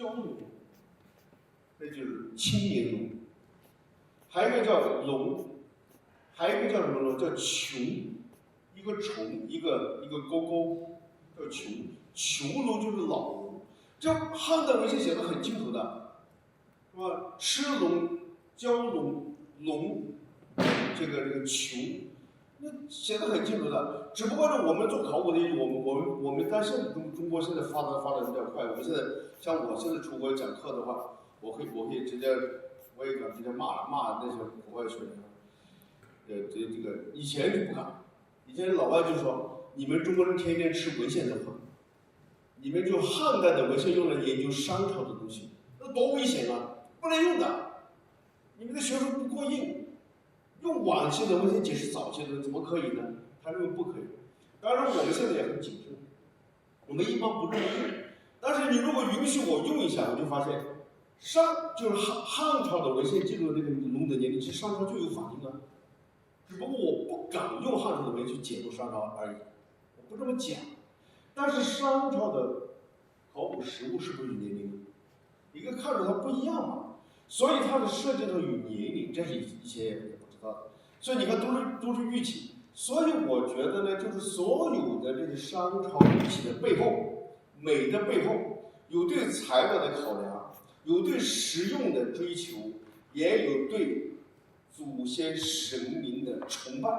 焦龙，这就是青年龙。还有一个叫龙，还有一个叫什么龙？叫穹，一个虫，一个勾勾，叫穹。穹龙就是老龙，这汉代文献写的很清楚的，是吧？螭龙、蛟龙、龙，这个穹，那写的很清楚的。只不过呢，我们做考古的，我们但是中国现在发展比较快，我们现在像我现在出国讲课的话，我可以直接，我也敢直接骂那些国外学生。这个以前就不敢，以前老外就说你们中国人天天吃文献的话，你们就汉代的文献用来研究商朝的东西，那多危险啊！不能用的，你们的学术不过硬，用晚期的文献解释早期的怎么可以呢？他认为不可以。当然我们现在也很谨慎，我们一般不这么用。但是你如果允许我用一下，我就发现就是汉朝的文献记录这个龙的年龄，其实商朝就有反应了。只不过我不敢用汉朝的文去解读商朝而已，我不这么讲。但是商朝的考古实物是不是有年龄的？一个看着它不一样嘛，所以它的设计上有年龄，这是以前也不知道的。所以你看都是玉器，所以我觉得呢，就是所有的这个商朝玉器的背后，美的背后，有对材料的考量，有对实用的追求，也有对祖先神明的崇拜，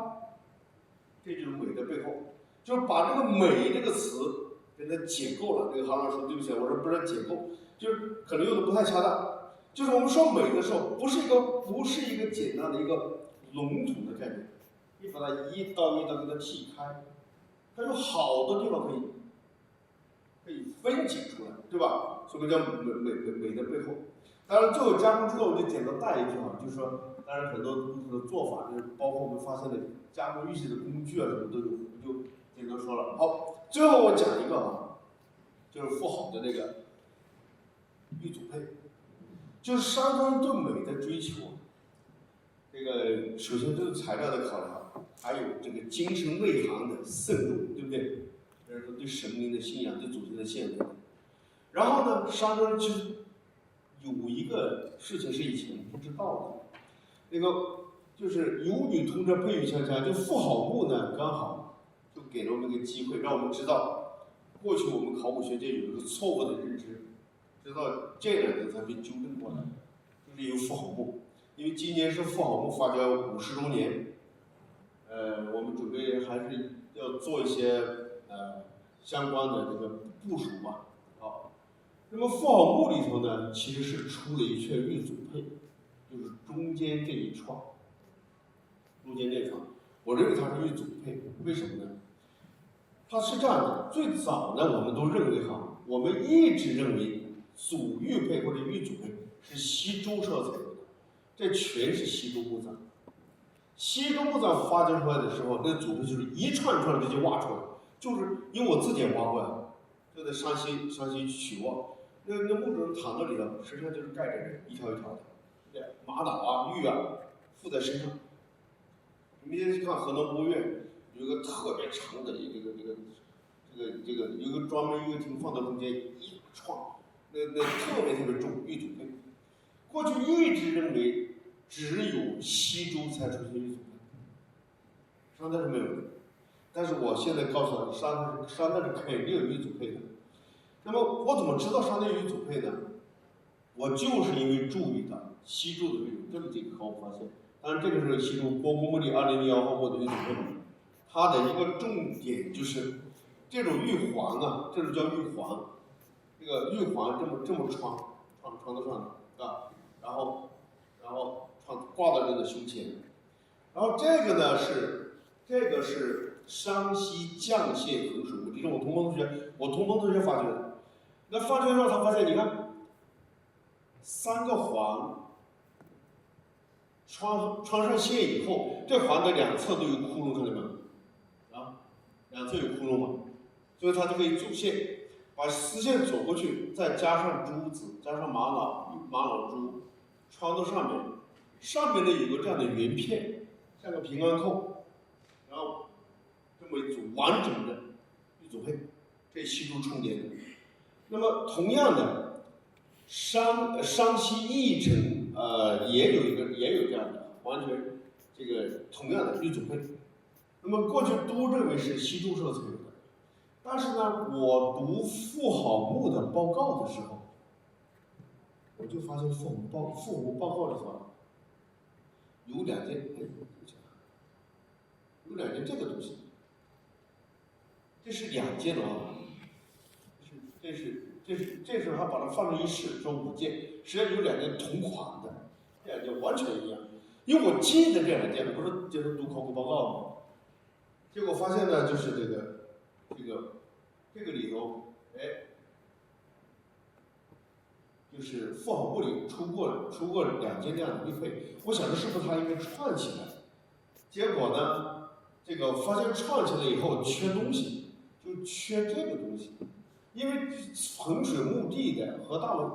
这就是美的背后。就是把这个美这个词给它解构了。那个行长说对不起，我说不是解构，就是可能用的不太恰当。就是我们说美的时候，不是一个简单的一个笼统的概念，你把它一刀一刀给它剔开，它有好多地方可以分解出来，对吧？所以叫美的背后。当然，最后加工之后，我就简单带一句啊，就是说，当然很多不同的做法，就是包括我们发现的加工玉器的工具啊，什么都有，我就简单说了。好，最后我讲一个啊，就是富豪的那个玉祖佩，就是商朝人对美的追求。这个首先这是材料的考量，还有这个精神内涵的渗入，对不对？这是对神明的信仰，对祖先的献祭。然后呢，商朝人其实有一个事情是以前不知道的，那个就是有女同着配玉锵锵，就妇好墓呢，刚好就给了我们一个机会，让我们知道，过去我们考古学界有一个错误的认知，直到这两年才被纠正过来，就是有妇好墓，因为今年是妇好墓发掘50周年，我们准备还是要做一些相关的这个部署吧。好，那么妇好墓里头呢，其实是出了一阙玉祖佩，就是中间这一串，我认为它是玉祖佩，为什么呢？它是这样的，最早呢，我们都认为我们一直认为祖玉佩或者玉祖佩是西周时候才有的，这全是西周墓葬。西周墓葬发掘出来的时候，那祖佩就是一串串直接挖出来，就是因为我自己也挖过呀，就在山西曲沃，那墓主人躺在里头，身上就是盖着一条一条的，对，玛瑙啊、玉啊附在身上。你们去看河南博物院有一个特别长的有一个专门一个厅放在中间一串，那特别重玉祖佩。过去一直认为只有西周才出现玉祖佩，商代是没有的。但是我现在告诉你，商代是肯定有玉祖佩的。那么我怎么知道商代有玉祖佩呢？我就是因为注意到西周的这么几个考古发现。当然，这个是西周国公墓里2001号墓的玉祖佩，它的一个重点就是这种玉环啊，这种叫玉环，这个玉环这么穿得上的啊，然后挂到人的胸前，然后这个是山西绛县衡水墓，这是我同班同学发掘的。那发掘之后，他发现，你看3个环。穿上线以后，这环的两侧都有窟窿，看到没有？啊，两侧有窟窿嘛，所以它就可以走线，把丝线走过去，再加上珠子，加上玛瑙珠，穿到上面，上面呢有个这样的圆片，像个平安扣，然后这么一组完整的一组配，这西周重叠的。那么同样的，商西译成也有这样的，完全这个同样的日组配。那么过去都认为是西周时候才有的，但是呢，我读妇好墓的报告的时候，我就发现妇好墓报告里头有两件这个东西，这是2件啊，这时候还把它放在一式，说5件，实际上有2件同款的，这2件完全一样。因为我记得这2件，不是就是读考古报告吗？结果发现呢，就是这个里头，就是妇好墓里出过2件这样的一配，我想着是不是它应该串起来？结果呢，这个发现串起来以后缺东西，就缺这个东西，因为衡水墓地的和大陆